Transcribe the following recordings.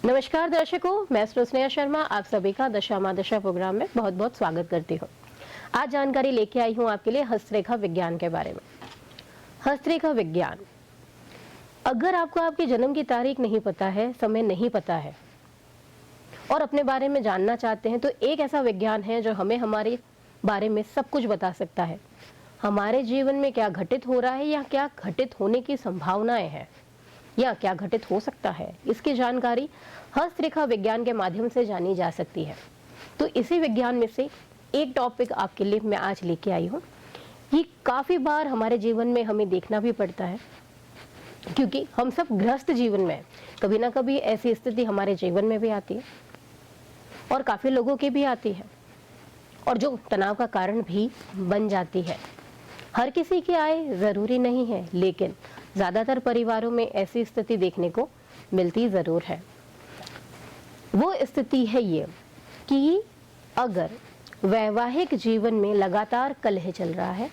नमस्कार दर्शकों, मैं स्नेहा शर्मा आप सभी का दशा माँ दशा प्रोग्राम में बहुत बहुत स्वागत करती हूँ। आज जानकारी लेके आई हूँ आपके लिए हस्तरेखा विज्ञान के बारे में। हस्तरेखा विज्ञान, अगर आपको आपके जन्म की तारीख नहीं पता है, समय नहीं पता है और अपने बारे में जानना चाहते हैं, तो एक ऐसा विज्ञान है जो हमें हमारे बारे में सब कुछ बता सकता है। हमारे जीवन में क्या घटित हो रहा है या क्या घटित होने की संभावनाएं हैं या क्या घटित हो सकता है, इसकी जानकारी हस्तरेखा विज्ञान के माध्यम से जानी जा सकती है। तो इसी विज्ञान में से एक टॉपिक आपके लिए मैं आज लेके आई हूँ। ये काफी बार हमारे जीवन में हमें देखना भी पड़ता है, क्योंकि हम सब गृहस्थ जीवन में हैं। कभी ना कभी ऐसी स्थिति हमारे जीवन में भी आती है और काफी लोगों की भी आती है, और जो तनाव का कारण भी बन जाती है। हर किसी की आय जरूरी नहीं है, लेकिन ज्यादातर परिवारों में ऐसी स्थिति देखने को मिलती जरूर है। वो स्थिति है ये कि अगर वैवाहिक जीवन में लगातार कलह चल रहा है,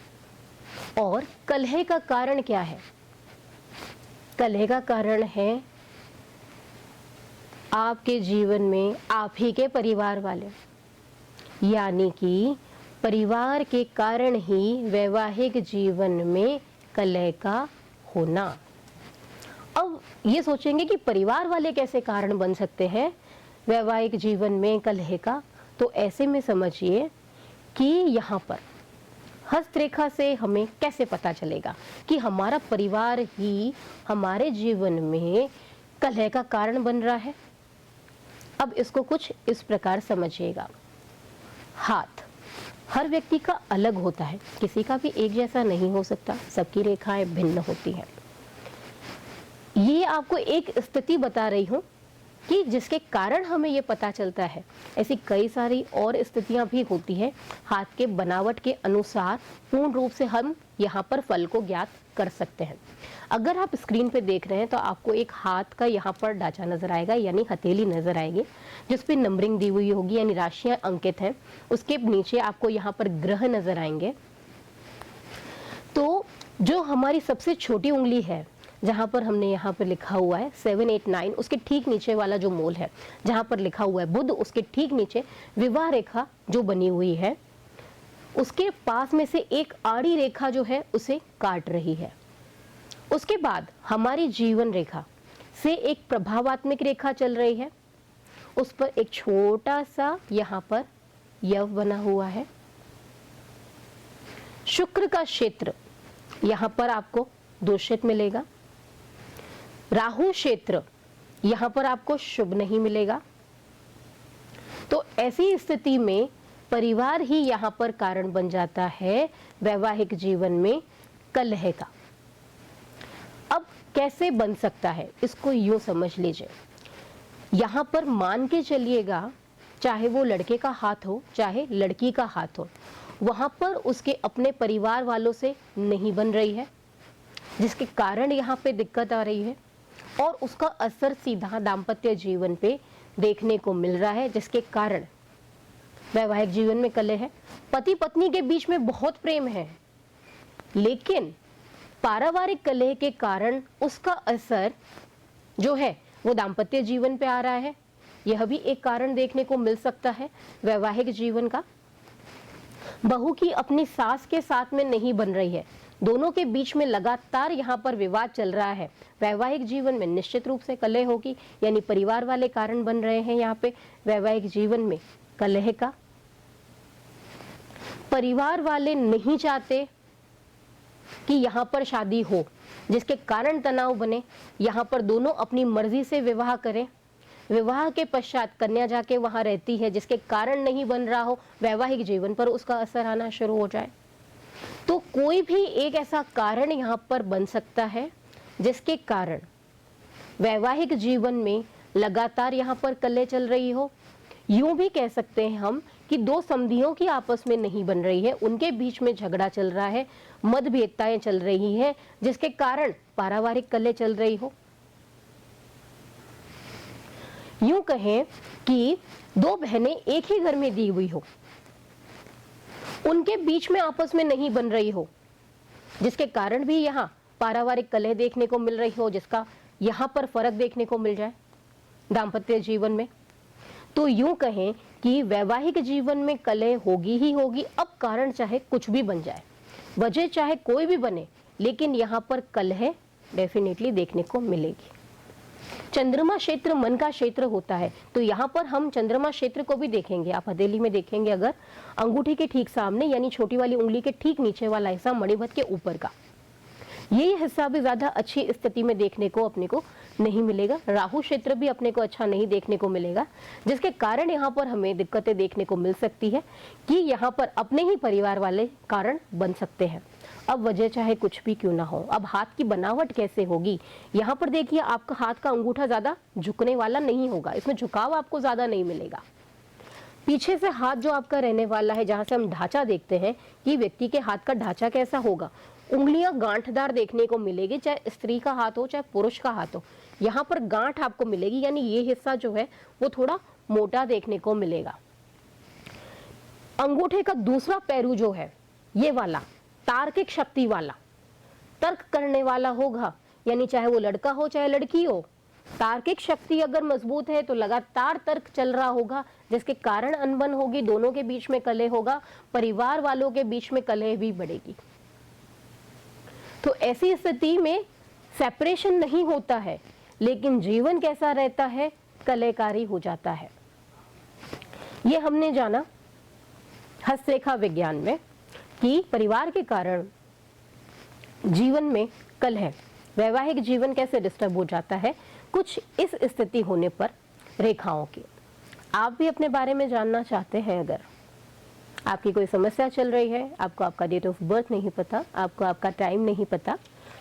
और कलह का कारण क्या है? कलह का कारण है आपके जीवन में आप ही के परिवार वाले, यानी कि परिवार के कारण ही वैवाहिक जीवन में कलह का होना। अब ये सोचेंगे कि परिवार वाले कैसे कारण बन सकते हैं वैवाहिक जीवन में कलह का, तो ऐसे में समझिए कि यहाँ पर हस्तरेखा से हमें कैसे पता चलेगा कि हमारा परिवार ही हमारे जीवन में कलह का कारण बन रहा है। अब इसको कुछ इस प्रकार समझिएगा। हाथ हर व्यक्ति का अलग होता है, किसी का भी एक जैसा नहीं हो सकता, सबकी रेखाएं भिन्न होती हैं। ये आपको एक स्थिति बता रही हूं कि जिसके कारण हमें ये पता चलता है। ऐसी कई सारी और स्थितियां भी होती हैं। हाथ के बनावट के अनुसार पूर्ण रूप से हम यहाँ पर फल को ज्ञात कर सकते हैं। अगर आप स्क्रीन पे देख रहे हैं तो आपको एक हाथ का यहाँ पर ढांचा नजर आएगा, यानी हथेली नजर आएगी, जिस पे नंबरिंग दी हुई होगी, यानी राशियां अंकित हैं। उसके नीचे आपको यहाँ पर ग्रह नजर आएंगे। तो जो हमारी सबसे छोटी उंगली है, जहां पर हमने यहाँ पर लिखा हुआ है 7, 8, 9, उसके ठीक नीचे वाला जो मोल है जहां पर लिखा हुआ है बुध, उसके ठीक नीचे विवाह रेखा जो बनी हुई है, उसके पास में से एक आड़ी रेखा जो है उसे काट रही है। उसके बाद हमारी जीवन रेखा से एक प्रभावात्मक रेखा चल रही है, उस पर एक छोटा सा यहाँ पर यव बना हुआ है। शुक्र का क्षेत्र यहाँ पर आपको दूषित मिलेगा। राहु क्षेत्र यहाँ पर आपको शुभ नहीं मिलेगा। तो ऐसी स्थिति में परिवार ही यहाँ पर कारण बन जाता है वैवाहिक जीवन में कलह का। अब कैसे बन सकता है, इसको यूं समझ लीजिए। यहाँ पर मान के चलिएगा, चाहे वो लड़के का हाथ हो चाहे लड़की का हाथ हो, वहां पर उसके अपने परिवार वालों से नहीं बन रही है, जिसके कारण यहाँ पे दिक्कत आ रही है, और उसका असर सीधा दाम्पत्य जीवन पे देखने को मिल रहा है, जिसके कारण वैवाहिक जीवन में कलह है। पति पत्नी के बीच में बहुत प्रेम है, लेकिन पारिवारिक कलह के कारण उसका असर जो है वो दाम्पत्य जीवन पे आ रहा है। यह भी एक कारण देखने को मिल सकता है वैवाहिक जीवन का। बहू की अपनी सास के साथ में नहीं बन रही है, दोनों के बीच में लगातार यहाँ पर विवाद चल रहा है। वैवाहिक जीवन में निश्चित रूप से कलह होगी, यानी परिवार वाले कारण बन रहे हैं यहाँ पे वैवाहिक जीवन में कलह का। परिवार वाले नहीं चाहते कि यहाँ पर शादी हो, जिसके कारण तनाव बने। यहाँ पर दोनों अपनी मर्जी से विवाह करें, विवाह के पश्चात कन्या जाके वहां रहती है, जिसके कारण नहीं बन रहा हो, वैवाहिक जीवन पर उसका असर आना शुरू हो जाए। तो कोई भी एक ऐसा कारण यहाँ पर बन सकता है जिसके कारण वैवाहिक जीवन में लगातार यहाँ पर कलह चल रही हो। यूं भी कह सकते हैं हम कि दो समधियों की आपस में नहीं बन रही है, उनके बीच में झगड़ा चल रहा है, मतभेदताएं चल रही हैं, जिसके कारण पारिवारिक कलह चल रही हो। यूं कहें कि दो बहनें एक ही घर में दी हुई हो, उनके बीच में आपस में नहीं बन रही हो, जिसके कारण भी यहाँ पारिवारिक कलह देखने को मिल रही हो, जिसका यहाँ पर फर्क देखने को मिल जाए। दाम्पत्य जीवन में। तो यूं कहें कि वैवाहिक जीवन में कलह होगी ही होगी, अब कारण चाहे कुछ भी बन जाए, वजह चाहे कोई भी बने, लेकिन यहाँ पर कलह डेफिनेटली देखने को मिलेगी। चंद्रमा क्षेत्र मन का क्षेत्र होता है, तो यहाँ पर हम चंद्रमा क्षेत्र को भी देखेंगे। आप हथेली में देखेंगे अगर, अंगूठी के ठीक सामने यानी छोटी वाली उंगली के ठीक नीचे वाला हिस्सा मणिबद्ध के ऊपर का, ये हिस्सा भी ज्यादा अच्छी स्थिति में देखने को अपने को नहीं मिलेगा। राहु क्षेत्र भी अपने को अच्छा नहीं देखने को मिलेगा, जिसके कारण यहाँ पर हमें दिक्कतें देखने को मिल सकती है कि यहाँ पर अपने ही परिवार वाले कारण बन सकते हैं। अब वजह चाहे कुछ भी क्यों ना हो, अब हाथ की बनावट कैसे होगी, यहाँ पर देखिए आपका हाथ का अंगूठा ज्यादा झुकने वाला नहीं होगा, इसमें झुकाव आपको ज्यादा नहीं मिलेगा। पीछे से हाथ जो आपका रहने वाला है, जहां से हम ढांचा देखते हैं कि व्यक्ति के हाथ का ढांचा कैसा होगा, उंगलियां गांठदार देखने को मिलेगी, चाहे स्त्री का हाथ हो चाहे पुरुष का हाथ हो, यहाँ पर गांठ आपको मिलेगी, यानी ये हिस्सा जो है वो थोड़ा मोटा देखने को मिलेगा। अंगूठे का दूसरा पैरू जो है ये वाला तार्किक शक्ति वाला, तर्क करने वाला होगा, यानी चाहे वो लड़का हो चाहे लड़की हो, तार्किक शक्ति अगर मजबूत है तो लगातार तर्क चल रहा होगा, जिसके कारण अनबन होगी, दोनों के बीच में कलह होगा, परिवार वालों के बीच में कलह भी बढ़ेगी। तो ऐसी स्थिति में सेपरेशन नहीं होता है, लेकिन जीवन कैसा रहता है, कलहकारी हो जाता है। ये हमने जाना हस्तरेखा विज्ञान में कि परिवार के कारण जीवन में कलह, वैवाहिक जीवन कैसे डिस्टर्ब हो जाता है कुछ इस स्थिति होने पर रेखाओं की। आप भी अपने बारे में जानना चाहते हैं, अगर आपकी कोई समस्या चल रही है, आपको आपका डेट ऑफ बर्थ नहीं पता, आपको आपका टाइम नहीं पता,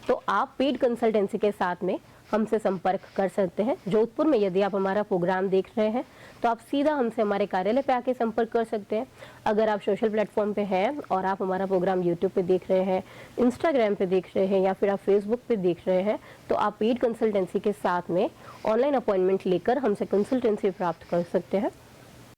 तो आप पेड कंसल्टेंसी के साथ में हमसे संपर्क कर सकते हैं। जोधपुर में यदि आप हमारा प्रोग्राम देख रहे हैं तो आप सीधा हमसे हमारे कार्यालय पे आके संपर्क कर सकते हैं। अगर आप सोशल प्लेटफॉर्म पे हैं और आप हमारा प्रोग्राम यूट्यूब पे देख रहे हैं, इंस्टाग्राम पे देख रहे हैं या फिर आप फेसबुक पे देख रहे हैं, तो आप पेड कंसल्टेंसी के साथ में ऑनलाइन अपॉइंटमेंट लेकर हमसे कंसल्टेंसी प्राप्त कर सकते हैं।